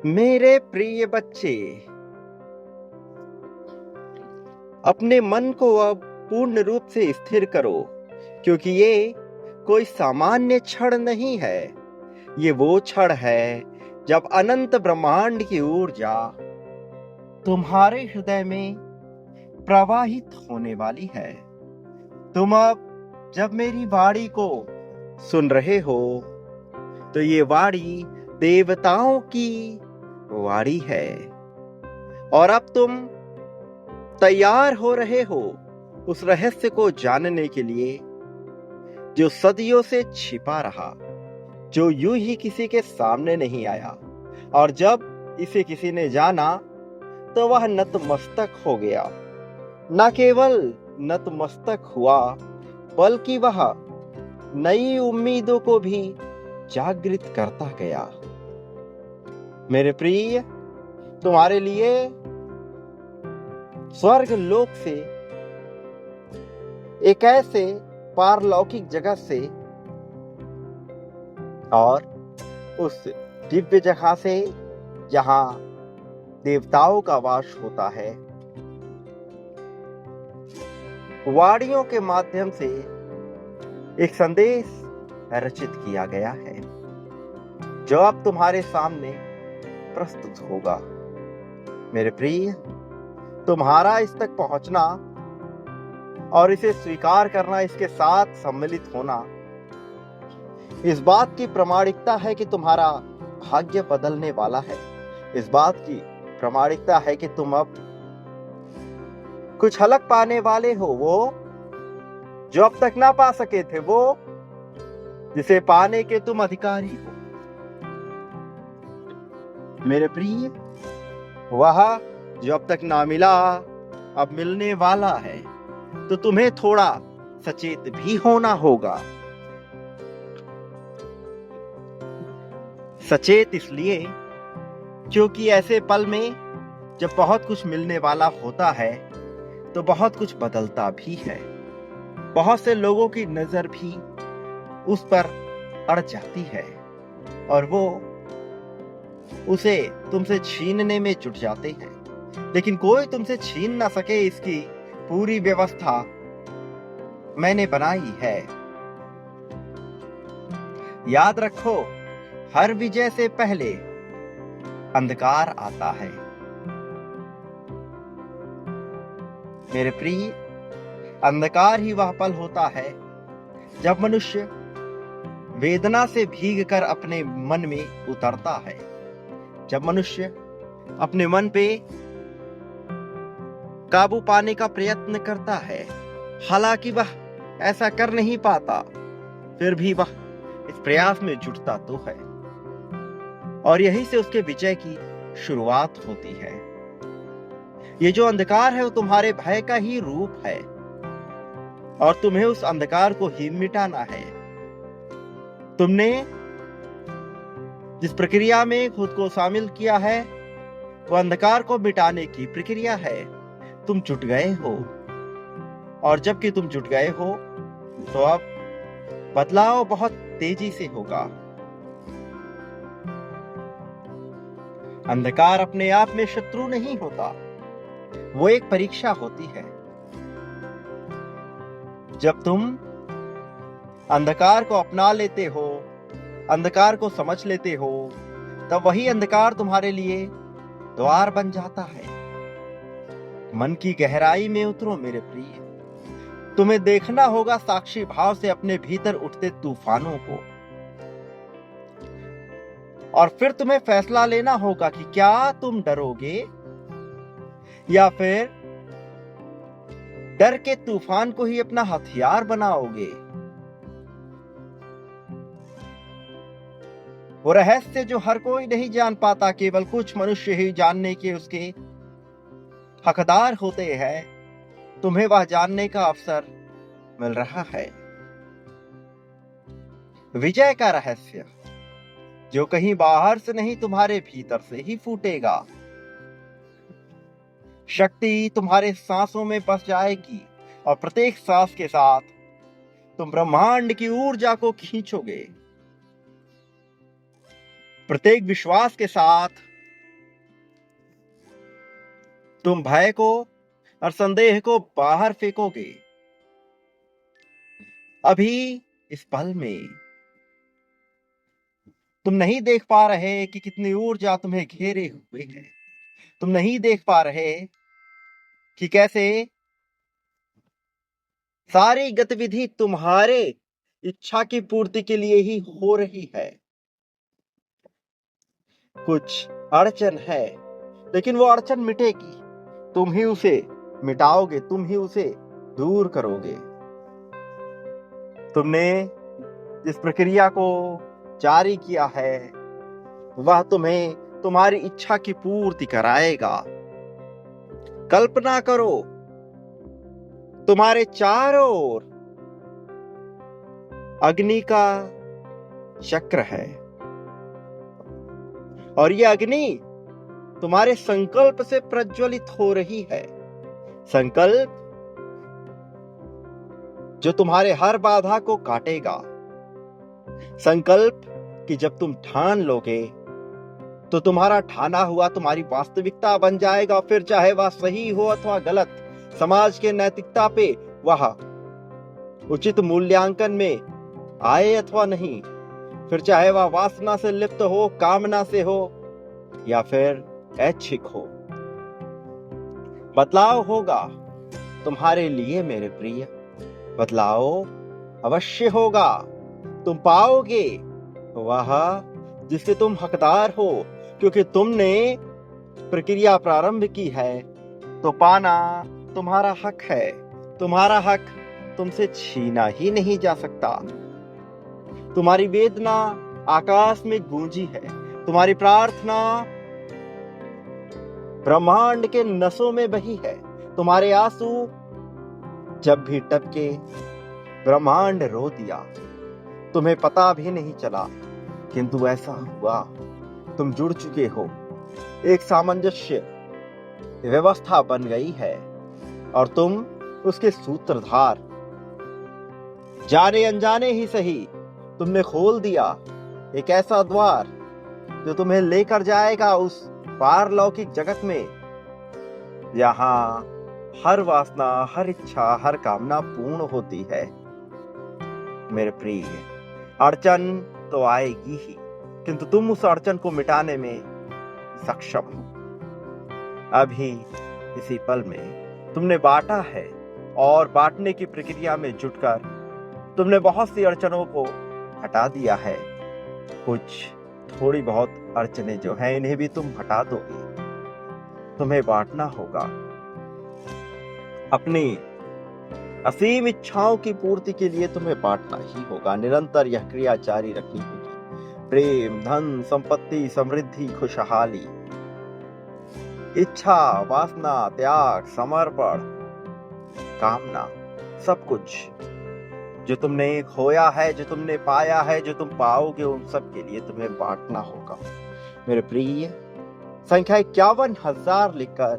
मेरे प्रिय बच्चे, अपने मन को अब पूर्ण रूप से स्थिर करो, क्योंकि ये कोई सामान्य क्षण नहीं है। ये वो क्षण है जब अनंत ब्रह्मांड की ऊर्जा तुम्हारे हृदय में प्रवाहित होने वाली है। तुम अब जब मेरी वाणी को सुन रहे हो, तो ये वाणी देवताओं की वाणी है। और अब तुम तैयार हो रहे हो उस रहस्य को जानने के लिए जो सदियों से छिपा रहा, जो यूं ही किसी के सामने नहीं आया, और जब इसे किसी ने जाना तो वह नतमस्तक हो गया। न केवल नतमस्तक हुआ, बल्कि वह नई उम्मीदों को भी जागृत करता गया। मेरे प्रिय, तुम्हारे लिए स्वर्ग लोक से, एक ऐसे पारलौकिक जगत से और उस दिव्य जगह से जहां देवताओं का वास होता है, वाणियों के माध्यम से एक संदेश रचित किया गया है, जो अब तुम्हारे सामने प्रस्तुत होगा। मेरे प्रिय, तुम्हारा इस तक पहुंचना और इसे स्वीकार करना, इसके साथ सम्मिलित होना, इस बात की प्रामाणिकता है कि तुम्हारा भाग्य बदलने वाला है। इस बात की प्रामाणिकता है कि तुम अब कुछ अलग पाने वाले हो, वो जो अब तक ना पा सके थे, वो जिसे पाने के तुम अधिकारी हो। मेरे प्रिय, वह जो अब तक ना मिला, अब मिलने वाला है, तो तुम्हें थोड़ा सचेत भी होना होगा। सचेत इसलिए क्योंकि ऐसे पल में जब बहुत कुछ मिलने वाला होता है, तो बहुत कुछ बदलता भी है। बहुत से लोगों की नजर भी उस पर अड़ जाती है और वो उसे तुमसे छीनने में जुट जाते हैं, लेकिन कोई तुमसे छीन ना सके, इसकी पूरी व्यवस्था मैंने बनाई है। याद रखो, हर विजय से पहले अंधकार आता है। मेरे प्रिय, अंधकार ही वह पल होता है जब मनुष्य वेदना से भीगकर अपने मन में उतरता है, जब मनुष्य अपने मन पे काबू पाने का प्रयत्न करता है। हालांकि वह ऐसा कर नहीं पाता, फिर भी वह इस प्रयास में जुटता तो है, और यहीं से उसके विजय की शुरुआत होती है। ये जो अंधकार है, वो तुम्हारे भय का ही रूप है, और तुम्हें उस अंधकार को ही मिटाना है। तुमने जिस प्रक्रिया में खुद को शामिल किया है, वो अंधकार को मिटाने की प्रक्रिया है। तुम जुट गए हो, और जबकि तुम जुट गए हो, तो अब बदलाव बहुत तेजी से होगा। अंधकार अपने आप में शत्रु नहीं होता, वो एक परीक्षा होती है। जब तुम अंधकार को अपना लेते हो, अंधकार को समझ लेते हो, तब वही अंधकार तुम्हारे लिए द्वार बन जाता है। मन की गहराई में उतरो मेरे प्रिय। तुम्हें देखना होगा साक्षी भाव से अपने भीतर उठते तूफानों को, और फिर तुम्हें फैसला लेना होगा कि क्या तुम डरोगे या फिर डर के तूफान को ही अपना हथियार बनाओगे। वो रहस्य जो हर कोई नहीं जान पाता, केवल कुछ मनुष्य ही जानने के उसके हकदार होते हैं, तुम्हें वह जानने का अवसर मिल रहा है। विजय का रहस्य जो कहीं बाहर से नहीं, तुम्हारे भीतर से ही फूटेगा। शक्ति तुम्हारे सांसों में बस जाएगी, और प्रत्येक सांस के साथ तुम ब्रह्मांड की ऊर्जा को खींचोगे। प्रत्येक विश्वास के साथ तुम भय को और संदेह को बाहर फेंकोगे। अभी इस पल में तुम नहीं देख पा रहे कि कितनी ऊर्जा तुम्हें घेरे हुए है। तुम नहीं देख पा रहे कि कैसे सारी गतिविधि तुम्हारे इच्छा की पूर्ति के लिए ही हो रही है। कुछ अड़चन है, लेकिन वो अड़चन मिटेगी। तुम ही उसे मिटाओगे, तुम ही उसे दूर करोगे। तुमने जिस प्रक्रिया को जारी किया है वह तुम्हें तुम्हारी इच्छा की पूर्ति कराएगा। कल्पना करो, तुम्हारे चारों ओर अग्नि का चक्र है और यह अग्नि तुम्हारे संकल्प से प्रज्वलित हो रही है। संकल्प जो तुम्हारे हर बाधा को काटेगा। संकल्प कि जब तुम ठान लोगे तो तुम्हारा ठाना हुआ तुम्हारी वास्तविकता बन जाएगा। फिर चाहे वह सही हो अथवा गलत, समाज के नैतिकता पे वह उचित मूल्यांकन में आए अथवा नहीं, फिर चाहे वह वासना से लिप्त हो, कामना से हो या फिर ऐच्छिक हो, बदलाव होगा तुम्हारे लिए मेरे प्रिय। बदलाव अवश्य होगा। तुम पाओगे वह जिसके तुम हकदार हो, क्योंकि तुमने प्रक्रिया प्रारंभ की है तो पाना तुम्हारा हक है। तुम्हारा हक तुमसे छीना ही नहीं जा सकता। तुम्हारी वेदना आकाश में गूंजी है। तुम्हारी प्रार्थना ब्रह्मांड के नसों में बही है। तुम्हारे आंसू जब भी टपके ब्रह्मांड रो दिया। तुम्हें पता भी नहीं चला, किंतु ऐसा हुआ। तुम जुड़ चुके हो। एक सामंजस्य व्यवस्था बन गई है और तुम उसके सूत्रधार। जाने अनजाने ही सही तुमने खोल दिया एक ऐसा द्वार जो तुम्हें लेकर जाएगा उस पारलौकिक जगत में, जहां हर वासना, हर इच्छा, हर कामना पूर्ण होती है। मेरे प्रिय, अड़चन तो आएगी ही, किंतु तुम उस अड़चन को मिटाने में सक्षम हो। अभी इसी पल में तुमने बांटा है और बांटने की प्रक्रिया में जुटकर तुमने बहुत सी अड़चनों को हटा दिया है। कुछ थोड़ी बहुत अड़चनें जो हैं इन्हें भी तुम हटा दोगे। तुम्हें बांटना होगा। अपनी असीम इच्छाओं की पूर्ति के लिए तुम्हें बांटना ही होगा। निरंतर यह क्रिया जारी रखनी होगी। प्रेम, धन, संपत्ति, समृद्धि, खुशहाली, इच्छा, वासना, त्याग, समर्पण, कामना, सब कुछ जो तुमने खोया है, जो तुमने पाया है, जो तुम पाओगे, उन सब के लिए तुम्हें बांटना होगा। मेरे प्रिय, संख्या 51,000 लिखकर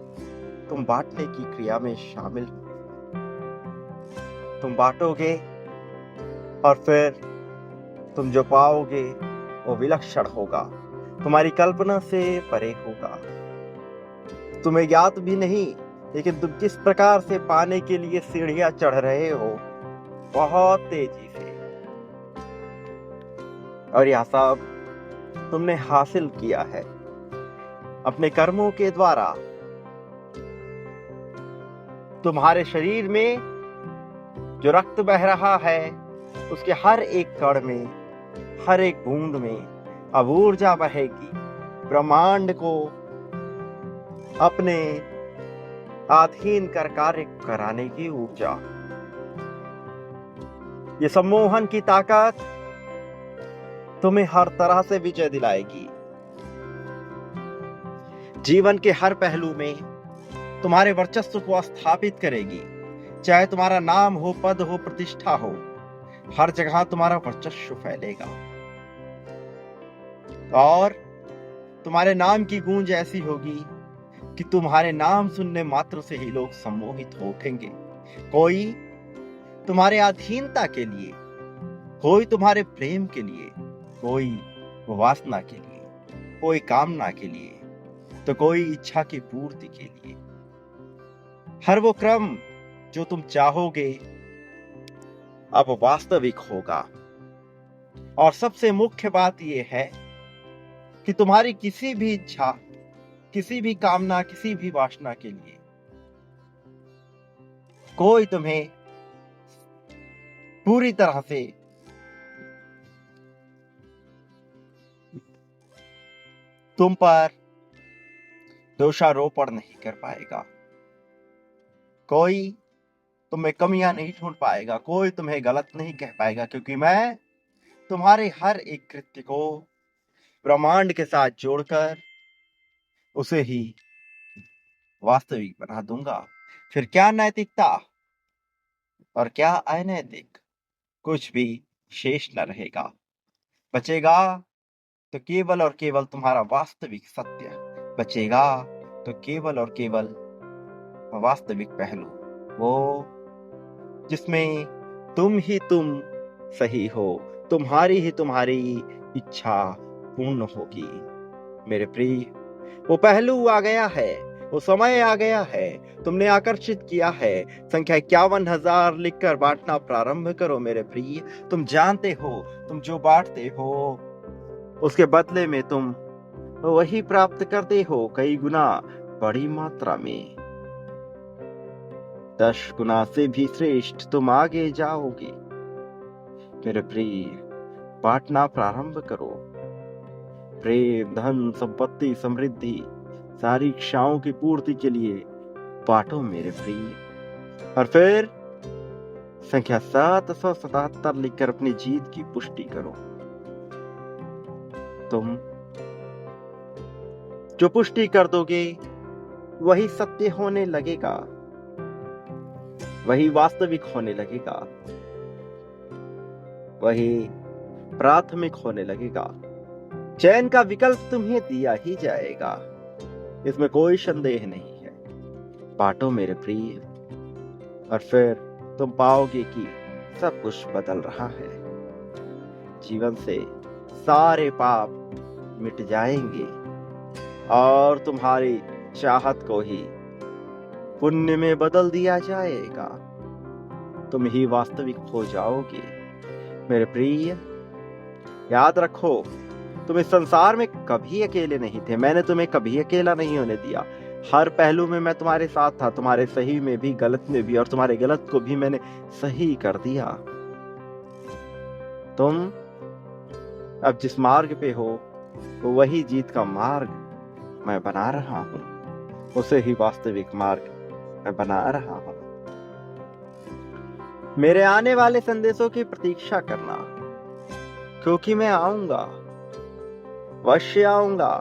तुम बांटने की क्रिया में शामिल हो। तुम बांटोगे और फिर तुम जो पाओगे वो विलक्षण होगा, तुम्हारी कल्पना से परे होगा। तुम्हें ज्ञात भी नहीं, लेकिन तुम किस प्रकार से पाने के लिए सीढ़ियां चढ़ रहे हो, बहुत तेजी से। और यह सब तुमने हासिल किया है अपने कर्मों के द्वारा। तुम्हारे शरीर में जो रक्त बह रहा है उसके हर एक कण में, हर एक बूंद में अब ऊर्जा बहेगी। ब्रह्मांड को अपने अधीन कर कार्य कराने की ऊर्जा। ये सम्मोहन की ताकत तुम्हें हर तरह से विजय दिलाएगी। जीवन के हर पहलू में तुम्हारे वर्चस्व को स्थापित करेगी। चाहे तुम्हारा नाम हो, पद हो, प्रतिष्ठा हो, हर जगह तुम्हारा वर्चस्व फैलेगा और तुम्हारे नाम की गूंज ऐसी होगी कि तुम्हारे नाम सुनने मात्र से ही लोग सम्मोहित हो उठेंगे। कोई तुम्हारे अधीनता के लिए, कोई तुम्हारे प्रेम के लिए, कोई वासना के लिए, कोई कामना के लिए, तो कोई इच्छा की पूर्ति के लिए। हर वो क्रम जो तुम चाहोगे अब वास्तविक होगा। और सबसे मुख्य बात यह है कि तुम्हारी किसी भी इच्छा, किसी भी कामना, किसी भी वासना के लिए कोई तुम्हें पूरी तरह से तुम पर दोषारोपण नहीं कर पाएगा। कोई तुम्हें कमियां नहीं ढूंढ पाएगा, कोई तुम्हें गलत नहीं कह पाएगा, क्योंकि मैं तुम्हारे हर एक कृत्य को ब्रह्मांड के साथ जोड़कर उसे ही वास्तविक बना दूंगा। फिर क्या नैतिकता और क्या अनैतिक, कुछ भी शेष न रहेगा। बचेगा तो केवल और केवल तुम्हारा वास्तविक सत्य, बचेगा तो केवल और केवल वास्तविक पहलू, वो जिसमें तुम ही तुम सही हो, तुम्हारी ही तुम्हारी इच्छा पूर्ण होगी। मेरे प्रिय, वो पहलू आ गया है, वो समय आ गया है, तुमने आकर्षित किया है। संख्या 51,000 लिखकर बांटना प्रारंभ करो मेरे प्रिय। तुम जानते हो, तुम जो बांटते हो उसके बदले में तुम वही प्राप्त करते हो, कई गुना बड़ी मात्रा में। 10 गुना से भी श्रेष्ठ तुम आगे जाओगे मेरे प्रिय। बांटना प्रारंभ करो। प्रेम, धन, संपत्ति, समृद्धि, सारी इच्छाओं की पूर्ति के लिए बांटो मेरे प्रिय। और फिर संख्या 777 लिखकर अपनी जीत की पुष्टि करो। तुम जो पुष्टि कर दोगे वही सत्य होने लगेगा, वही वास्तविक होने लगेगा, वही प्राथमिक होने लगेगा। चयन का विकल्प तुम्हें दिया ही जाएगा, इसमें कोई संदेह नहीं है। बांटो मेरे प्रिय, और फिर तुम पाओगे कि सब कुछ बदल रहा है। जीवन से सारे पाप मिट जाएंगे और तुम्हारी चाहत को ही पुण्य में बदल दिया जाएगा। तुम ही वास्तविक हो जाओगे मेरे प्रिय। याद रखो, तुम इस संसार में कभी अकेले नहीं थे। मैंने तुम्हें कभी अकेला नहीं होने दिया। हर पहलू में मैं तुम्हारे साथ था, तुम्हारे सही में भी, गलत में भी, और तुम्हारे गलत को भी मैंने सही कर दिया। तुम अब जिस मार्ग पे हो वो वही जीत का मार्ग मैं बना रहा हूं, उसे ही वास्तविक मार्ग मैं बना रहा हूं। मेरे आने वाले संदेशों की प्रतीक्षा करना, क्योंकि मैं आऊंगा, अवश्य आऊंगा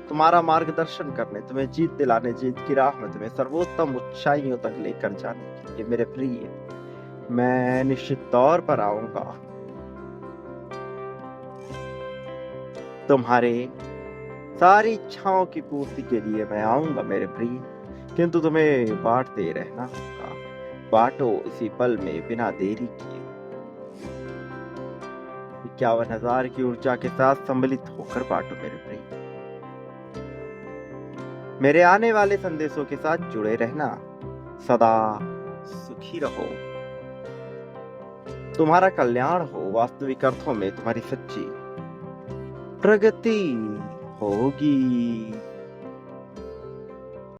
तुम्हारा मार्गदर्शन करने, तुम्हें जीत दिलाने, जीत की राह में तुम्हें सर्वोत्तम ऊंचाइयों तक लेकर जाने के लिए। मेरे प्रिय, मैं निश्चित तौर पर आऊंगा। तुम्हारे सारी इच्छाओं की पूर्ति के लिए मैं आऊंगा मेरे प्रिय, किंतु तुम्हें बांटते रहना होगा। बांटो इसी पल में बिना देरी किए। 51,000 की ऊर्जा के साथ सम्मिलित होकर बांटो मेरे प्रिय। मेरे आने वाले संदेशों के साथ जुड़े रहना। सदा सुखी रहो, तुम्हारा कल्याण हो, वास्तविक अर्थों में तुम्हारी सच्ची प्रगति होगी।